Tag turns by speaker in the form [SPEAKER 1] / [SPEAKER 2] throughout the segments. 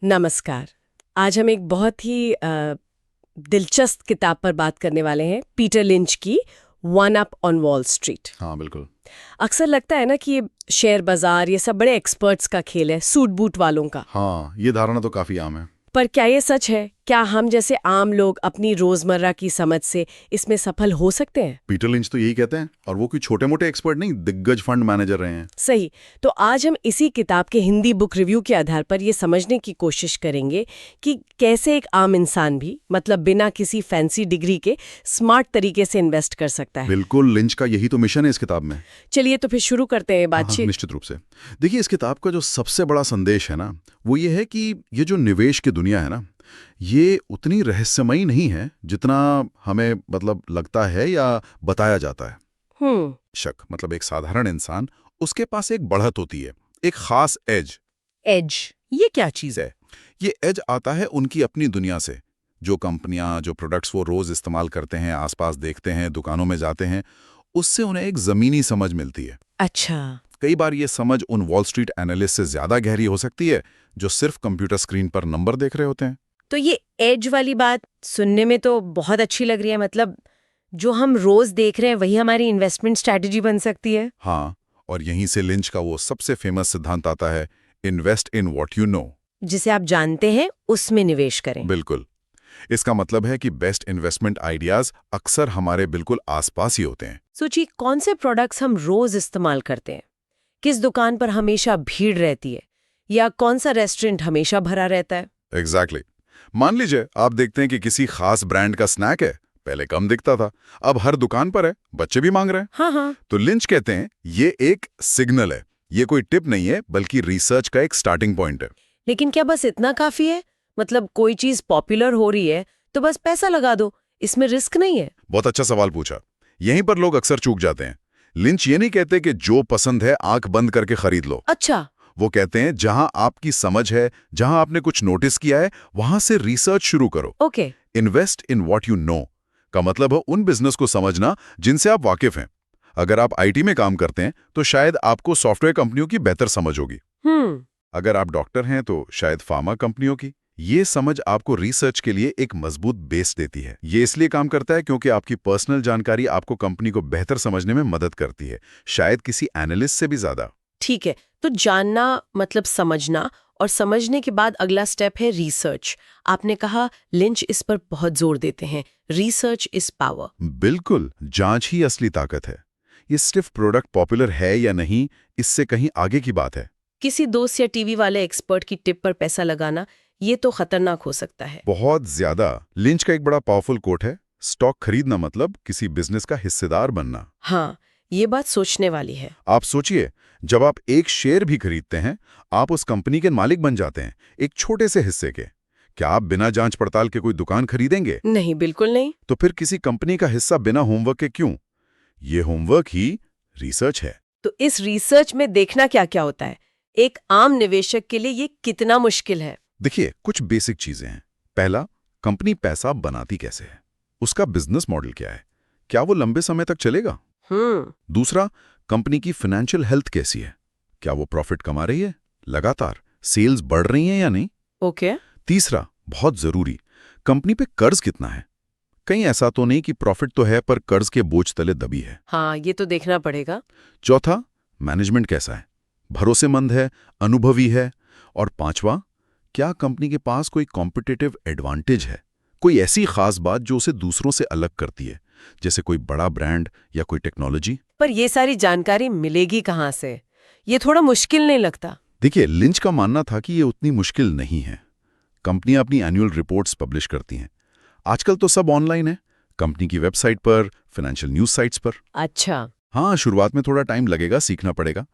[SPEAKER 1] नमस्कार। आज हम एक बहुत ही दिलचस्प किताब पर बात करने वाले हैं, पीटर लिंच की one up on wall street.
[SPEAKER 2] हाँ बिल्कुल।
[SPEAKER 1] अक्सर लगता है ना कि ये शेयर बाजार ये सब बड़े एक्सपर्ट्स का खेल है, सूट बूट वालों का।
[SPEAKER 2] हाँ, ये धारणा तो काफी आम है।
[SPEAKER 1] पर क्या ये सच है? क्या हम जैसे आम लोग अपनी रोजमर्रा की समझ से इसमें सफल हो सकते हैं?
[SPEAKER 2] पीटर लिंच तो यही कहते हैं, और वो कोई छोटे मोटे एक्सपर्ट नहीं, दिग्गज फंड मैनेजर रहे हैं।
[SPEAKER 1] सही। तो आज हम इसी किताब के हिंदी बुक रिव्यू के आधार पर ये समझने की कोशिश करेंगे कि कैसे एक आम इंसान भी, मतलब बिना किसी फैंसी डिग्री के, स्मार्ट तरीके से इन्वेस्ट कर सकता है।
[SPEAKER 2] बिल्कुल, लिंच का यही तो मिशन है इस किताब में।
[SPEAKER 1] चलिए तो फिर शुरू करते हैं
[SPEAKER 2] हाँ,
[SPEAKER 1] बातचीत।
[SPEAKER 2] निश्चित रूप से। देखिए, इस किताब का जो सबसे बड़ा संदेश है ना, वो ये है कि ये जो निवेश की दुनिया है ना, ये उतनी रहस्यमयी नहीं है जितना हमें लगता है या बताया जाता है। मतलब एक साधारण इंसान, उसके पास एक बढ़त होती है, एक खास एज।
[SPEAKER 1] एज?
[SPEAKER 2] ये क्या चीज है? ये एज आता है उनकी अपनी दुनिया से। जो कंपनियां, जो प्रोडक्ट्स वो रोज इस्तेमाल करते हैं, आसपास देखते हैं, दुकानों में जाते हैं, उससे उन्हें एक जमीनी समझ मिलती है।
[SPEAKER 1] अच्छा।
[SPEAKER 2] कई बार ये समझ उन वॉल स्ट्रीट एनालिस्ट से ज्यादा गहरी हो सकती है, जो सिर्फ कंप्यूटर स्क्रीन पर नंबर देख रहे होते हैं।
[SPEAKER 1] तो ये एज वाली बात सुनने में तो बहुत अच्छी लग रही है। मतलब जो हम रोज देख रहे हैं वही हमारी इन्वेस्टमेंट स्ट्रैटेजी बन सकती है।
[SPEAKER 2] हाँ, और यहीं से लिंच का वो सबसे फेमस सिद्धांत आता है, invest in what you know.
[SPEAKER 1] जिसे आप जानते हैं उसमें निवेश करें।
[SPEAKER 2] बिल्कुल। इसका मतलब है कि बेस्ट इन्वेस्टमेंट आइडियाज अक्सर हमारे बिल्कुल आसपास ही होते हैं।
[SPEAKER 1] सोचिए, कौन से प्रोडक्ट्स हम रोज इस्तेमाल करते हैं, किस दुकान पर हमेशा भीड़ रहती है, या कौन सा रेस्टोरेंट हमेशा भरा रहता है।
[SPEAKER 2] एग्जैक्टली। मान लीजिए आप देखते हैं कि किसी खास ब्रांड का स्नैक है, पहले कम दिखता था, अब हर दुकान पर है, बच्चे भी मांग रहे हैं।
[SPEAKER 1] हाँ हाँ।
[SPEAKER 2] तो लिंच कहते हैं ये एक सिग्नल है, ये कोई टिप नहीं है, बल्कि रिसर्च का एक स्टार्टिंग पॉइंट है।
[SPEAKER 1] लेकिन क्या बस इतना काफी है? मतलब कोई चीज पॉपुलर हो रही है तो बस पैसा लगा दो, इसमें रिस्क नहीं है?
[SPEAKER 2] बहुत अच्छा सवाल पूछा। यहीं पर लोग अक्सर चूक जाते हैं। लिंच ये नहीं कहते कि जो पसंद है आंख बंद करके खरीद लो।
[SPEAKER 1] अच्छा।
[SPEAKER 2] वो कहते हैं जहां आपकी समझ है, जहां आपने कुछ नोटिस किया है, वहां से रिसर्च शुरू करो।
[SPEAKER 1] Okay.
[SPEAKER 2] Invest in what you know का मतलब है उन बिजनेस को समझना जिनसे आप वाकिफ हैं। अगर आप आईटी में काम करते हैं तो शायद आपको सॉफ्टवेयर कंपनियों की बेहतर समझ होगी। अगर आप डॉक्टर हैं तो शायद फार्मा कंपनियों की। ये समझ आपको रिसर्च के लिए एक मजबूत बेस देती है। ये इसलिए काम करता है क्योंकि आपकी पर्सनल जानकारी आपको कंपनी को बेहतर समझने में मदद करती है, शायद किसी एनालिस्ट से भी ज्यादा।
[SPEAKER 1] ठीक है, तो जानना मतलब समझना, और समझने के बाद अगला स्टेप है रिसर्च। आपने कहा लिंच इस पर बहुत जोर देते हैं, रिसर्च इज पावर।
[SPEAKER 2] बिल्कुल, जांच ही असली ताकत है। ये सिर्फ प्रोडक्ट पॉपुलर है या नहीं, इससे कहीं आगे की बात है।
[SPEAKER 1] किसी दोस्त या टीवी वाले एक्सपर्ट की टिप पर पैसा लगाना, ये तो खतरनाक हो सकता है।
[SPEAKER 2] बहुत ज्यादा। लिंच का एक बड़ा पावरफुल कोट है, स्टॉक खरीदना मतलब किसी बिजनेस का हिस्सेदार बनना।
[SPEAKER 1] हाँ, ये बात सोचने वाली है।
[SPEAKER 2] आप सोचिए, जब आप एक शेयर भी खरीदते हैं, आप उस कंपनी के मालिक बन जाते हैं, एक छोटे से हिस्से के। क्या आप बिना जांच पड़ताल के कोई दुकान खरीदेंगे?
[SPEAKER 1] नहीं, बिल्कुल नहीं।
[SPEAKER 2] तो फिर किसी कंपनी का हिस्सा बिना होमवर्क के क्यों? ये होमवर्क ही रिसर्च है।
[SPEAKER 1] तो इस रिसर्च में देखना क्या क्या होता है? एक आम निवेशक के लिए ये कितना मुश्किल है?
[SPEAKER 2] देखिए, कुछ बेसिक चीजें हैं। पहला, कंपनी पैसा बनाती कैसे है, उसका बिजनेस मॉडल क्या है, क्या वो लंबे समय तक चलेगा। दूसरा, कंपनी की फाइनेंशियल हेल्थ कैसी है, क्या वो प्रॉफिट कमा रही है, लगातार सेल्स बढ़ रही हैं या नहीं।
[SPEAKER 1] ओके।
[SPEAKER 2] तीसरा, बहुत जरूरी, कंपनी पे कर्ज कितना है, कहीं ऐसा तो नहीं कि प्रॉफिट तो है पर कर्ज के बोझ तले दबी है।
[SPEAKER 1] हाँ, ये तो देखना पड़ेगा।
[SPEAKER 2] चौथा, मैनेजमेंट कैसा है, भरोसेमंद है, अनुभवी है। और पांचवा, क्या कंपनी के पास कोई कॉम्पिटिटिव एडवांटेज है, कोई ऐसी खास बात जो उसे दूसरों से अलग करती है, जैसे कोई बड़ा ब्रांड या कोई टेक्नोलॉजी।
[SPEAKER 1] पर ये सारी जानकारी मिलेगी कहाँ से? ये थोड़ा मुश्किल नहीं लगता?
[SPEAKER 2] देखिए, लिंच का मानना था कि ये उतनी मुश्किल नहीं है। कंपनियां अपनी एनुअल रिपोर्ट्स पब्लिश करती हैं। आजकल तो सब ऑनलाइन है, कंपनी की वेबसाइट पर, फाइनेंशियल न्यूज साइट्स पर।
[SPEAKER 1] अच्छा।
[SPEAKER 2] हाँ, शुरुआत में थोड़ा टाइम लगेगा, सीखना पड़ेगा।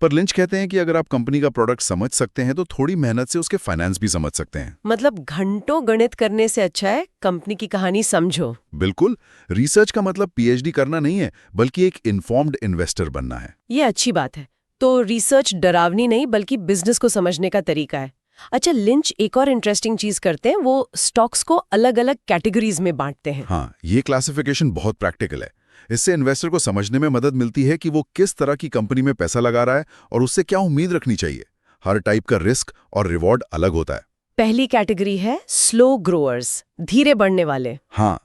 [SPEAKER 2] पर लिंच कहते हैं कि अगर आप कंपनी का प्रोडक्ट समझ सकते हैं तो थोड़ी मेहनत से उसके फाइनेंस भी समझ सकते हैं।
[SPEAKER 1] मतलब घंटों गणित करने से अच्छा है कंपनी की कहानी समझो।
[SPEAKER 2] बिल्कुल। रिसर्च का मतलब पीएचडी करना नहीं है, बल्कि एक इन्फॉर्म्ड इन्वेस्टर बनना है।
[SPEAKER 1] ये अच्छी बात है। तो रिसर्च डरावनी नहीं बल्कि बिजनेस को समझने का तरीका है। अच्छा, लिंच एक और इंटरेस्टिंग चीज करते हैं, वो स्टॉक्स को अलग अलग कैटेगरीज में बांटते हैं।
[SPEAKER 2] हाँ, ये क्लासिफिकेशन बहुत प्रैक्टिकल है। इससे इन्वेस्टर को समझने में मदद मिलती है कि वो किस तरह की कंपनी में पैसा लगा रहा है और उससे क्या उम्मीद रखनी चाहिए। हर टाइप का रिस्क और रिवॉर्ड अलग होता है।
[SPEAKER 1] पहली कैटेगरी है स्लो ग्रोअर्स, धीरे बढ़ने वाले।
[SPEAKER 2] हाँ,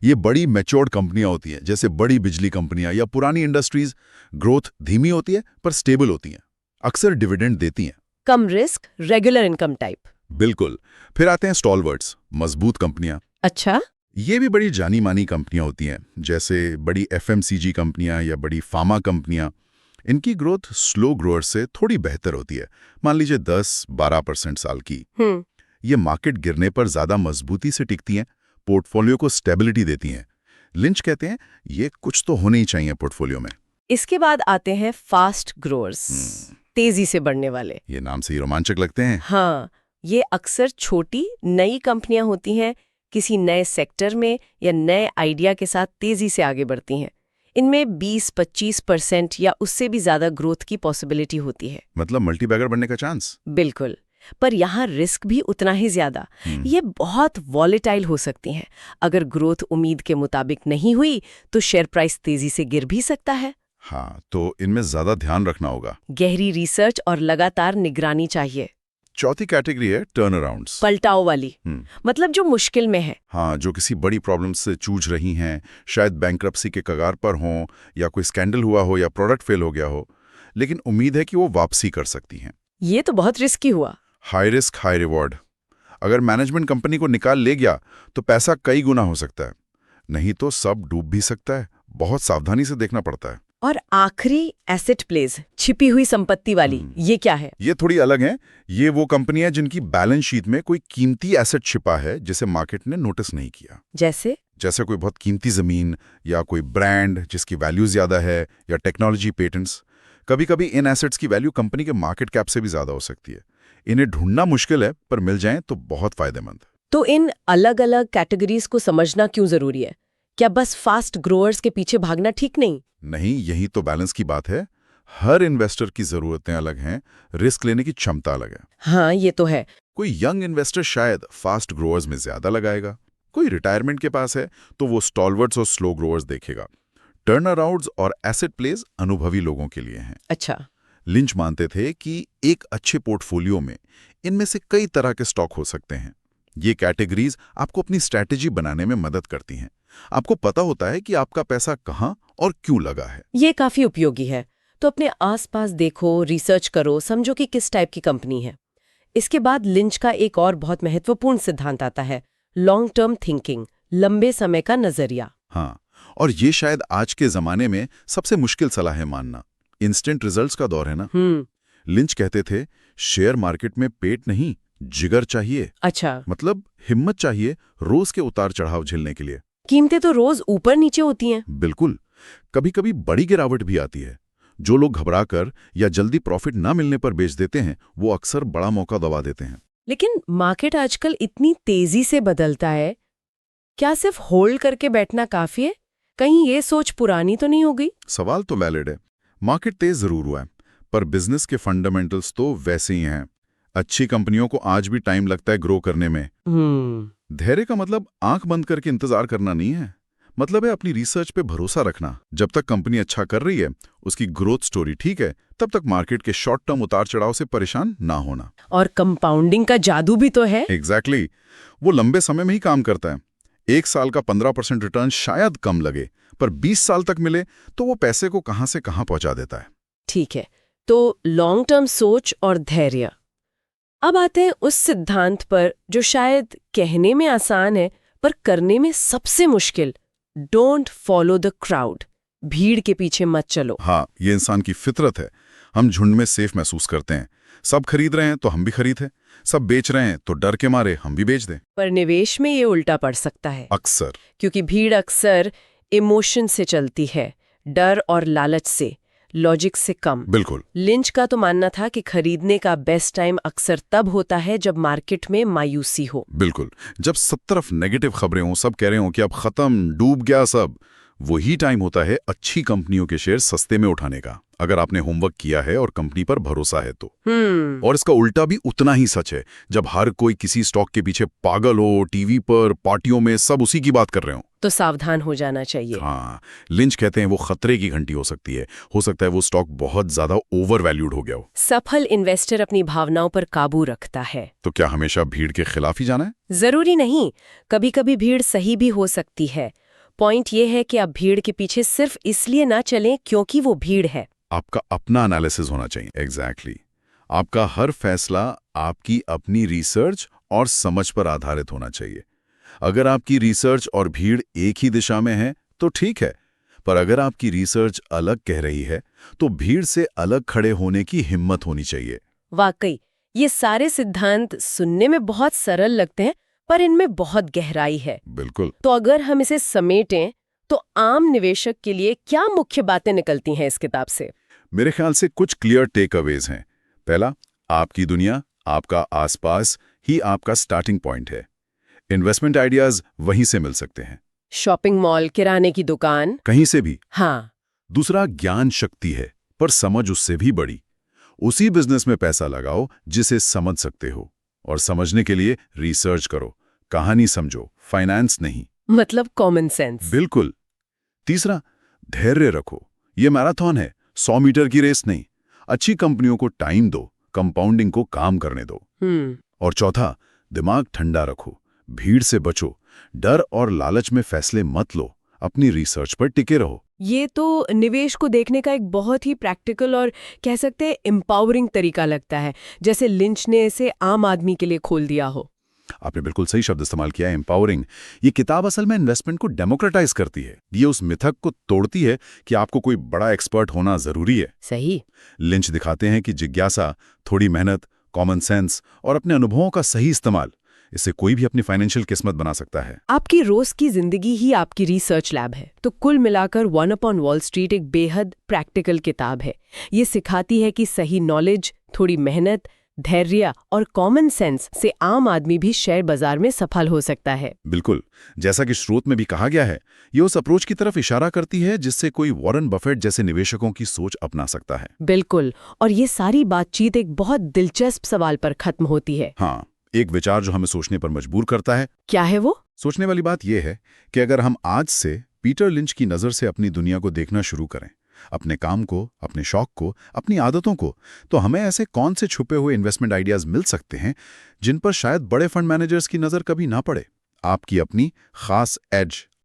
[SPEAKER 2] ये बड़ी मैच्योर्ड कंपनियां होती हैं, जैसे बड़ी बिजली कंपनियां या पुरानी इंडस्ट्रीज। ग्रोथ धीमी होती है पर स्टेबल होती हैं, अक्सर डिविडेंड देती हैं।
[SPEAKER 1] कम रिस्क, रेगुलर इनकम टाइप।
[SPEAKER 2] बिल्कुल। फिर आते हैं स्टॉलवर्ड्स, मजबूत कंपनियां।
[SPEAKER 1] अच्छा।
[SPEAKER 2] ये भी बड़ी जानी मानी कंपनियां होती हैं, जैसे बड़ी एफएमसीजी कंपनियां या बड़ी फार्मा कंपनियां। इनकी ग्रोथ स्लो ग्रोअर से थोड़ी बेहतर होती है, मान लीजिए 10-12% साल की। ये मार्केट गिरने पर ज्यादा मजबूती से टिकती हैं, पोर्टफोलियो को स्टेबिलिटी देती हैं। लिंच कहते हैं ये कुछ तो होने ही चाहिए पोर्टफोलियो में।
[SPEAKER 1] इसके बाद आते हैं फास्ट ग्रोअर्स, तेजी से बढ़ने वाले।
[SPEAKER 2] ये नाम से ही रोमांचक लगते हैं।
[SPEAKER 1] हाँ, ये अक्सर छोटी नई कंपनियां होती हैं, किसी नए सेक्टर में या नए आइडिया के साथ तेजी से आगे बढ़ती हैं। इनमें 20-25% या उससे भी ज्यादा ग्रोथ की पॉसिबिलिटी होती है।
[SPEAKER 2] मतलब मल्टीबैगर बनने का चांस।
[SPEAKER 1] बिल्कुल, पर यहाँ रिस्क भी उतना ही ज्यादा। ये बहुत वॉलेटाइल हो सकती हैं। अगर ग्रोथ उम्मीद के मुताबिक नहीं हुई तो शेयर प्राइस तेजी से गिर भी सकता है।
[SPEAKER 2] हाँ, तो इनमें ज्यादा ध्यान रखना होगा।
[SPEAKER 1] गहरी रिसर्च और लगातार निगरानी चाहिए।
[SPEAKER 2] चौथी कैटेगरी है टर्न अराउंड्स,
[SPEAKER 1] पलटाव वाली, मतलब जो मुश्किल में है।
[SPEAKER 2] हाँ, जो किसी बड़ी प्रॉब्लम से जूझ रही हैं, शायद बैंक्रप्सी के कगार पर हों, या कोई स्कैंडल हुआ हो या प्रोडक्ट फेल हो गया हो, लेकिन उम्मीद है कि वो वापसी कर सकती हैं।
[SPEAKER 1] ये तो बहुत रिस्की हुआ।
[SPEAKER 2] High risk high reward. अगर मैनेजमेंट कंपनी को निकाल ले गया तो पैसा कई गुना हो सकता है, नहीं तो सब डूब भी सकता है। बहुत सावधानी से देखना पड़ता है।
[SPEAKER 1] और आखिरी एसेट प्लेज, छिपी हुई संपत्ति वाली, ये क्या है?
[SPEAKER 2] ये थोड़ी अलग है। ये वो कंपनी है जिनकी बैलेंस शीट में कोई कीमती एसेट छिपा है जिसे मार्केट ने नोटिस नहीं किया। जैसे कोई बहुत कीमती जमीन या कोई ब्रांड जिसकी वैल्यू ज्यादा है, या टेक्नोलॉजी पेटेंट्स। कभी कभी इन एसेट्स की वैल्यू कंपनी के मार्केट कैप से भी ज्यादा हो सकती है। इन्हें ढूंढना मुश्किल है, पर मिल जाएं तो बहुत फायदेमंद।
[SPEAKER 1] तो इन अलग अलग कैटेगरीज को समझना क्यों जरूरी है? क्या बस फास्ट ग्रोअर्स के पीछे भागना ठीक नहीं?
[SPEAKER 2] नहीं, यही तो बैलेंस की बात है। हर इन्वेस्टर की जरूरतें अलग हैं, रिस्क लेने की क्षमता अलग है।
[SPEAKER 1] हाँ, ये तो है।
[SPEAKER 2] कोई यंग इन्वेस्टर शायद फास्ट ग्रोअर्स में ज्यादा लगाएगा, कोई रिटायरमेंट के पास है तो वो स्टॉलवर्ड्स और स्लो ग्रोअर्स देखेगा। टर्न अराउंड्स और एसेट प्लेज अनुभवी लोगों के लिए हैं।
[SPEAKER 1] अच्छा।
[SPEAKER 2] लिंच मानते थे कि एक अच्छे पोर्टफोलियो में इनमें से कई तरह के स्टॉक हो सकते हैं। ये कैटेगरीज आपको अपनी स्ट्रैटेजी बनाने में मदद करती हैं। आपको पता होता है कि आपका पैसा कहाँ और क्यों लगा है।
[SPEAKER 1] ये काफी उपयोगी है। तो अपने आसपास देखो, रिसर्च करो, समझो कि किस टाइप की कंपनी है। इसके बाद लिंच का एक और बहुत महत्वपूर्ण सिद्धांत आता है, लॉन्ग टर्म थिंकिंग, लंबे समय का नजरिया।
[SPEAKER 2] हाँ, और ये शायद आज के जमाने में सबसे मुश्किल सलाह है मानना। इंस्टेंट रिजल्ट्स का दौर है ना। लिंच कहते थे शेयर मार्केट में पेट नहीं, जिगर चाहिए।
[SPEAKER 1] अच्छा।
[SPEAKER 2] मतलब हिम्मत चाहिए रोज के उतार चढ़ाव झेलने के लिए।
[SPEAKER 1] कीमतें तो रोज ऊपर नीचे होती हैं।
[SPEAKER 2] बिल्कुल, कभी कभी बड़ी गिरावट भी आती है। जो लोग घबराकर या जल्दी प्रॉफिट ना मिलने पर बेच देते हैं, वो अक्सर बड़ा मौका दबा देते हैं।
[SPEAKER 1] लेकिन मार्केट आजकल इतनी तेजी से बदलता है, क्या सिर्फ होल्ड करके बैठना काफी है? कहीं ये सोच पुरानी तो नहीं हो गई?
[SPEAKER 2] सवाल तो वैलिड है। मार्केट तेज जरूर हुआ है, पर बिजनेस के फंडामेंटल्स तो वैसे ही हैं। अच्छी कंपनियों को आज भी टाइम लगता है ग्रो करने में। धैर्य का मतलब आंख बंद करके इंतजार करना नहीं है। मतलब है अपनी रिसर्च पे भरोसा रखना। जब तक कंपनी अच्छा कर रही है, उसकी ग्रोथ स्टोरी ठीक है, तब तक मार्केट के शॉर्ट टर्म उतार चढ़ाव से परेशान ना होना।
[SPEAKER 1] और कंपाउंडिंग का जादू भी तो है।
[SPEAKER 2] एग्जैक्टली। वो लंबे समय में ही काम करता है। 1 साल का 15% रिटर्न शायद कम लगे, पर 20 साल तक मिले तो वो पैसे को कहां से कहां पहुंचा देता है।
[SPEAKER 1] ठीक है, तो लॉन्ग टर्म सोच और धैर्य। अब आते हैं उस सिद्धांत पर जो शायद कहने में आसान है पर करने में सबसे मुश्किल, डोंट फॉलो द क्राउड। भीड़ के पीछे मत चलो।
[SPEAKER 2] हाँ, ये इंसान की फितरत है। हम झुंड में सेफ महसूस करते हैं। सब खरीद रहे हैं तो हम भी खरीदें, सब बेच रहे हैं तो डर के मारे हम भी बेच दें।
[SPEAKER 1] पर निवेश में ये उल्टा पड़ सकता है
[SPEAKER 2] अक्सर,
[SPEAKER 1] क्योंकि भीड़ अक्सर इमोशन से चलती है, डर और लालच से, लॉजिक से कम।
[SPEAKER 2] बिल्कुल।
[SPEAKER 1] लिंच का तो मानना था कि खरीदने का बेस्ट टाइम अक्सर तब होता है जब मार्केट में मायूसी हो।
[SPEAKER 2] बिल्कुल, जब सब तरफ नेगेटिव खबरें हों, सब कह रहे हों कि अब खत्म, डूब गया सब, वही टाइम होता है अच्छी कंपनियों के शेयर सस्ते में उठाने का, अगर आपने होमवर्क किया है और कंपनी पर भरोसा है तो। और इसका उल्टा भी उतना ही सच है, जब हर कोई किसी स्टॉक के पीछे पागल हो, टीवी पर, पार्टियों में सब उसी की बात कर रहे हो,
[SPEAKER 1] तो सावधान हो जाना चाहिए।
[SPEAKER 2] हाँ, लिंच कहते हैं वो खतरे की घंटी हो सकती है। हो सकता है वो स्टॉक बहुत ज्यादा ओवर वैल्यूड हो गया हो।
[SPEAKER 1] सफल इन्वेस्टर अपनी भावनाओं पर काबू रखता है।
[SPEAKER 2] तो क्या हमेशा भीड़ के खिलाफ ही जाना है?
[SPEAKER 1] जरूरी नहीं, कभी कभी भीड़ सही भी हो सकती है। पॉइंट ये है कि आप भीड़ के पीछे सिर्फ इसलिए ना चलें क्योंकि वो भीड़ है।
[SPEAKER 2] आपका अपना एनालिसिस होना चाहिए। एग्जैक्टली। आपका हर फैसला आपकी अपनी रिसर्च और समझ पर आधारित होना चाहिए। अगर आपकी रिसर्च और भीड़ एक ही दिशा में है तो ठीक है, पर अगर आपकी रिसर्च अलग कह रही है तो भीड़ से अलग खड़े होने की हिम्मत होनी चाहिए।
[SPEAKER 1] वाकई ये सारे सिद्धांत सुनने में बहुत सरल लगते हैं, पर इनमें बहुत गहराई है।
[SPEAKER 2] बिल्कुल।
[SPEAKER 1] तो अगर हम इसे समेटें तो आम निवेशक के लिए क्या मुख्य बातें निकलती हैं इस किताब से?
[SPEAKER 2] मेरे ख्याल से कुछ क्लियर टेक अवेज हैं। पहला, आपकी दुनिया, आपका आसपास ही आपका स्टार्टिंग पॉइंट है। इन्वेस्टमेंट आइडियाज वहीं से मिल सकते हैं।
[SPEAKER 1] शॉपिंग मॉल, किराने की दुकान,
[SPEAKER 2] कहीं से भी।
[SPEAKER 1] हाँ।
[SPEAKER 2] दूसरा, ज्ञान शक्ति है, पर समझ उससे भी बड़ी। उसी बिजनेस में पैसा लगाओ जिसे समझ सकते हो, और समझने के लिए रिसर्च करो, कहानी समझो, फाइनेंस नहीं।
[SPEAKER 1] मतलब कॉमन सेंस।
[SPEAKER 2] बिल्कुल। तीसरा, धैर्य रखो। ये मैराथन है, 100 मीटर की रेस नहीं। अच्छी कंपनियों को टाइम दो, कंपाउंडिंग को काम करने दो। और चौथा, दिमाग ठंडा रखो, भीड़ से बचो, डर और लालच में फैसले मत लो, अपनी रिसर्च पर टिके रहो।
[SPEAKER 1] ये तो निवेश को देखने का एक बहुत ही प्रैक्टिकल और कह सकते हैं एम्पावरिंग तरीका लगता है, जैसे लिंच ने इसे आम आदमी के लिए खोल दिया हो।
[SPEAKER 2] आपने बिल्कुल सही शब्द इस्तेमाल किया है, एम्पावरिंग। ये किताब असल में इन्वेस्टमेंट को डेमोक्रेटाइज करती है। ये उस मिथक को तोड़ती है कि आपको कोई बड़ा एक्सपर्ट होना जरूरी है।
[SPEAKER 1] सही।
[SPEAKER 2] लिंच दिखाते हैं कि जिज्ञासा, थोड़ी मेहनत, कॉमन सेंस और अपने अनुभवों का सही इस्तेमाल, इससे कोई भी अपनी फाइनेंशियल किस्मत बना सकता है।
[SPEAKER 1] आपकी रोज की जिंदगी ही आपकी रिसर्च लैब है। तो कुल मिलाकर वन अपॉन वॉल स्ट्रीट एक बेहद प्रैक्टिकल किताब है। ये सिखाती है कि सही नॉलेज, थोड़ी मेहनत, धैर्य और कॉमन सेंस से आम आदमी भी शेयर बाजार में सफल हो सकता है।
[SPEAKER 2] बिल्कुल। जैसा कि स्रोत में भी कहा गया है, ये उस अप्रोच की तरफ इशारा करती है जिससे कोई वॉरेन बफेट जैसे निवेशकों की सोच अपना सकता है।
[SPEAKER 1] बिल्कुल। और ये सारी बातचीत एक बहुत दिलचस्प सवाल पर खत्म होती है।
[SPEAKER 2] हाँ, एक विचार जो हमें सोचने पर मजबूर करता है।
[SPEAKER 1] क्या है वो?
[SPEAKER 2] सोचने वाली बात यह है कि अगर हम आज से पीटर लिंच की नज़र से अपनी दुनिया को देखना शुरू करें, अपने काम को, अपने शौक को, अपनी आदतों को, तो हमें ऐसे कौन से छुपे हुए इन्वेस्टमेंट आइडियाज मिल सकते हैं जिन पर शायद बड़े फंड मैनेजर्स की नज़र कभी ना पड़े। आपकी अपनी खास एज